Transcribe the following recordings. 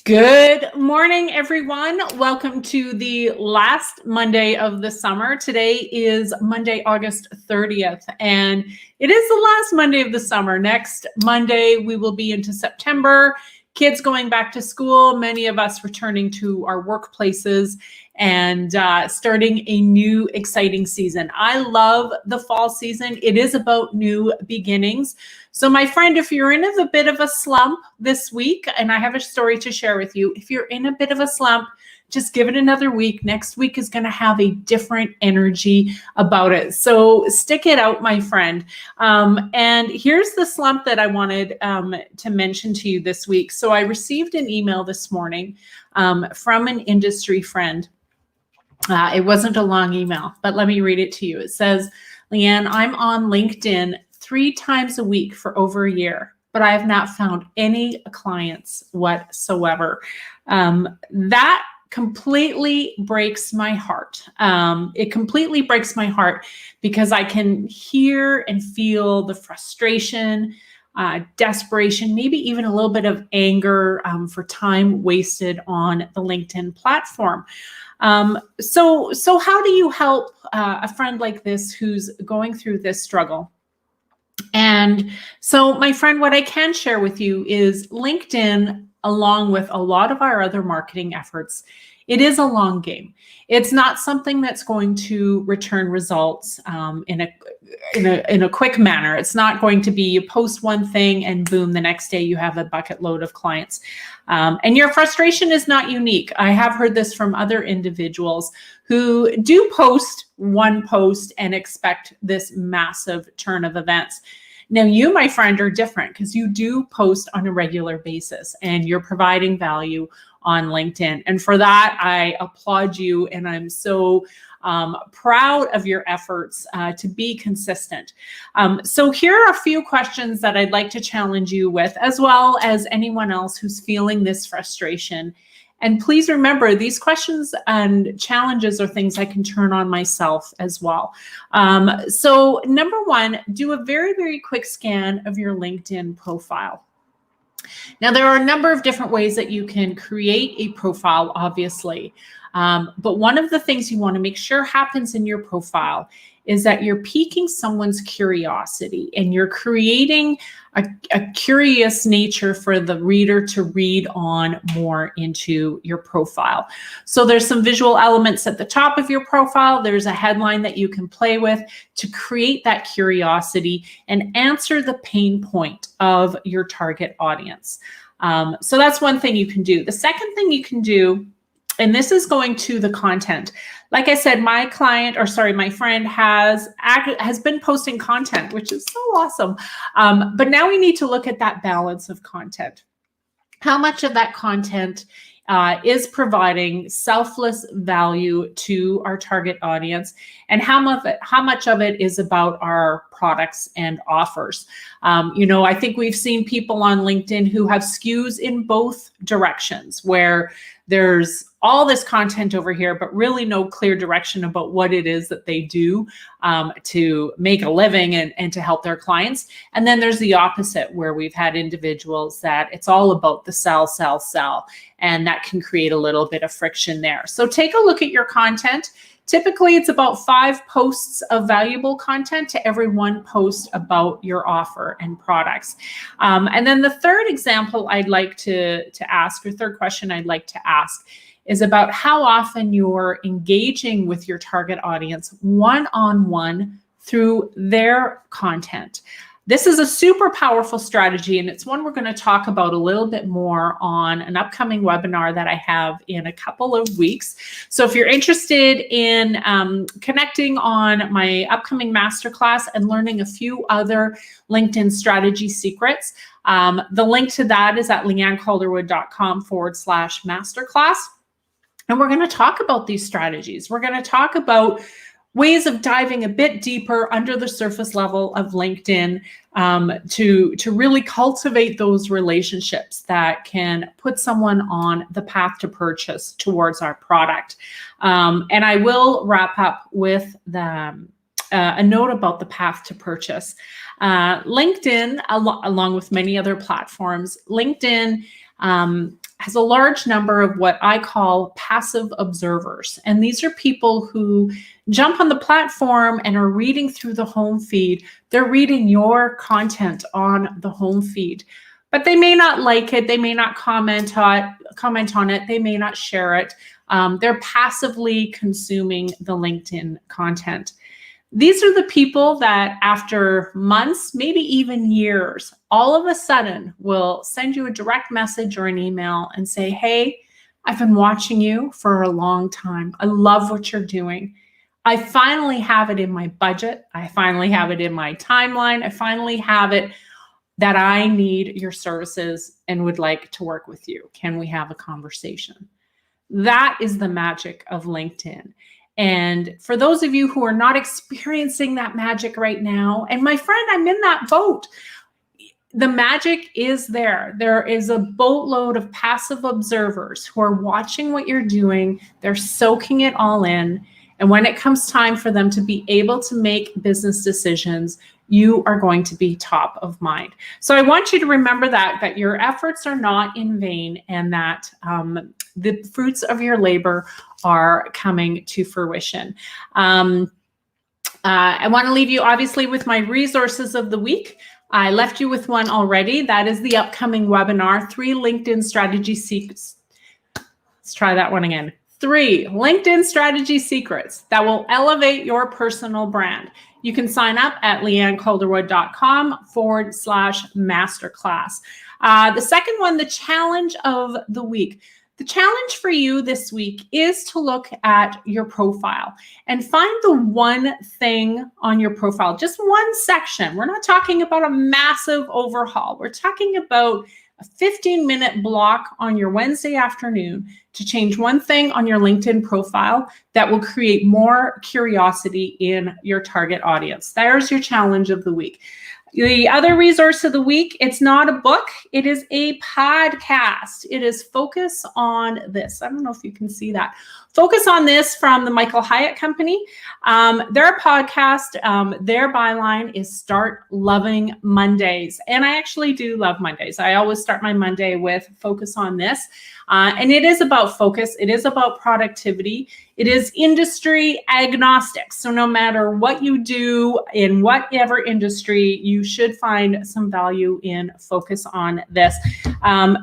Good morning, everyone. Welcome to the last Monday of the summer. Today is Monday, August 30th, and it is the last Monday of the summer. Next Monday, we will be into September. Kids going back to school, many of us returning to our workplaces and starting a new exciting season. I love the fall season. It is about new beginnings. So my friend, if you're in a bit of a slump this week, and I have a story to share with you, if you're in a bit of a slump, just give it another week. Next week is going to have a different energy about it. So stick it out, my friend. And here's the slump that I wanted to mention to you this week. So I received an email this morning from an industry friend. It wasn't a long email, but let me read it to you. It says, Leanne, I'm on LinkedIn 3 times a week for over a year, but I have not found any clients whatsoever. That completely breaks my heart. It completely breaks my heart because I can hear and feel the frustration, desperation, maybe even a little bit of anger for time wasted on the LinkedIn platform. So how do you help a friend like this who's going through this struggle? And so, my friend, what I can share with you is LinkedIn, along with a lot of our other marketing efforts, it is a long game. It's not something that's going to return results in a quick manner. It's not going to be you post one thing and boom, the next day you have a bucket load of clients. And your frustration is not unique. I have heard this from other individuals who do post one post and expect this massive turn of events. Now, you, my friend, are different because you do post on a regular basis and you're providing value on LinkedIn. And for that, I applaud you. And I'm so proud of your efforts to be consistent. So here are a few questions that I'd like to challenge you with, as well as anyone else who's feeling this frustration. And please remember, these questions and challenges are things I can turn on myself as well. So number one, do a very, very quick scan of your LinkedIn profile. Now, there are a number of different ways that you can create a profile, obviously. But one of the things you want to make sure happens in your profile is that you're piquing someone's curiosity and you're creating a curious nature for the reader to read on more into your profile. So there's some visual elements at the top of your profile. There's a headline that you can play with to create that curiosity and answer the pain point of your target audience. So that's one thing you can do. The second thing you can do, and this is going to the content. Like I said, my friend has been posting content, which is so awesome. But now we need to look at that balance of content. How much of that content is providing selfless value to our target audience, and how much of it is about our products and offers? I think we've seen people on LinkedIn who have skews in both directions, where there's all this content over here, but really no clear direction about what it is that they do to make a living and to help their clients. And then there's the opposite, where we've had individuals that it's all about the sell, sell, sell. And that can create a little bit of friction there. So take a look at your content. Typically, it's about 5 posts of valuable content to every 1 post about your offer and products. And then the third example I'd like to ask, or third question I'd like to ask, is about how often you're engaging with your target audience one-on-one through their content. This is a super powerful strategy, and it's one we're going to talk about a little bit more on an upcoming webinar that I have in a couple of weeks. So if you're interested in connecting on my upcoming masterclass and learning a few other LinkedIn strategy secrets, the link to that is at leannecalderwood.com/masterclass. And we're going to talk about these strategies. We're going to talk about ways of diving a bit deeper under the surface level of LinkedIn to really cultivate those relationships that can put someone on the path to purchase towards our product. And I will wrap up with a note about the path to purchase. LinkedIn, along with many other platforms, LinkedIn has a large number of what I call passive observers. And these are people who jump on the platform and are reading through the home feed. They're reading your content on the home feed, but they may not like it. They may not comment on it. They may not share it. They're passively consuming the LinkedIn content. These are the people that after months, maybe even years, all of a sudden will send you a direct message or an email and say, hey, I've been watching you for a long time. I love what you're doing. I finally have it in my budget. I finally have it in my timeline. I finally have it that I need your services and would like to work with you. Can we have a conversation? That is the magic of LinkedIn. And for those of you who are not experiencing that magic right now, and my friend, I'm in that boat. The magic is there. There is a boatload of passive observers who are watching what you're doing. They're soaking it all in. And when it comes time for them to be able to make business decisions, you are going to be top of mind. So I want you to remember that your efforts are not in vain, and that the fruits of your labor are coming to fruition. I want to leave you obviously with my resources of the week. I left you with one already. That is the upcoming webinar, 3 LinkedIn strategy secrets. Let's try that one again. 3 LinkedIn strategy secrets that will elevate your personal brand. You can sign up at leannecalderwood.com/masterclass. The second one, the challenge of the week. The challenge for you this week is to look at your profile and find the one thing on your profile, just one section. We're not talking about a massive overhaul. We're talking about a 15-minute block on your Wednesday afternoon to change one thing on your LinkedIn profile that will create more curiosity in your target audience. There's your challenge of the week. The other resource of the week, it's not a book, it is a podcast. It is Focus on This. I don't know if you can see that. Focus on This from the Michael Hyatt Company. Their podcast, their byline is Start Loving Mondays. And I actually do love Mondays. I always start my Monday with Focus on This. And it is about focus. It is about productivity. It is industry agnostic. So no matter what you do in whatever industry, you should find some value in Focus on This.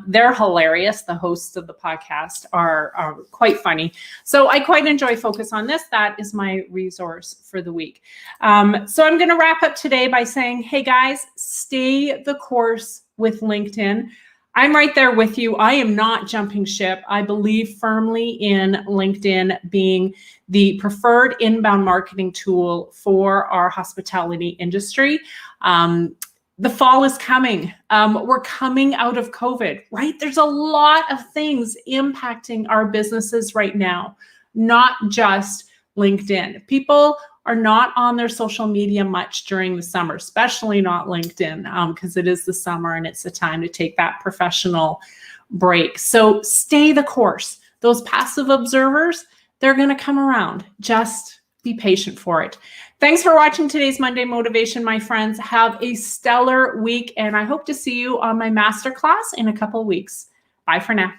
They're hilarious. The hosts of the podcast are quite funny. So I quite enjoy Focus on This. That is my resource for the week. So I'm going to wrap up today by saying, hey guys, stay the course with LinkedIn. I'm right there with you. I am not jumping ship. I believe firmly in LinkedIn being the preferred inbound marketing tool for our hospitality industry. The fall is coming. We're coming out of COVID, right? There's a lot of things impacting our businesses right now, not just LinkedIn. People are not on their social media much during the summer, especially not LinkedIn, because it is the summer and it's the time to take that professional break. So stay the course. Those passive observers, they're going to come around. Just be patient for it. Thanks for watching today's Monday Motivation, my friends. Have a stellar week, and I hope to see you on my masterclass in a couple of weeks. Bye for now.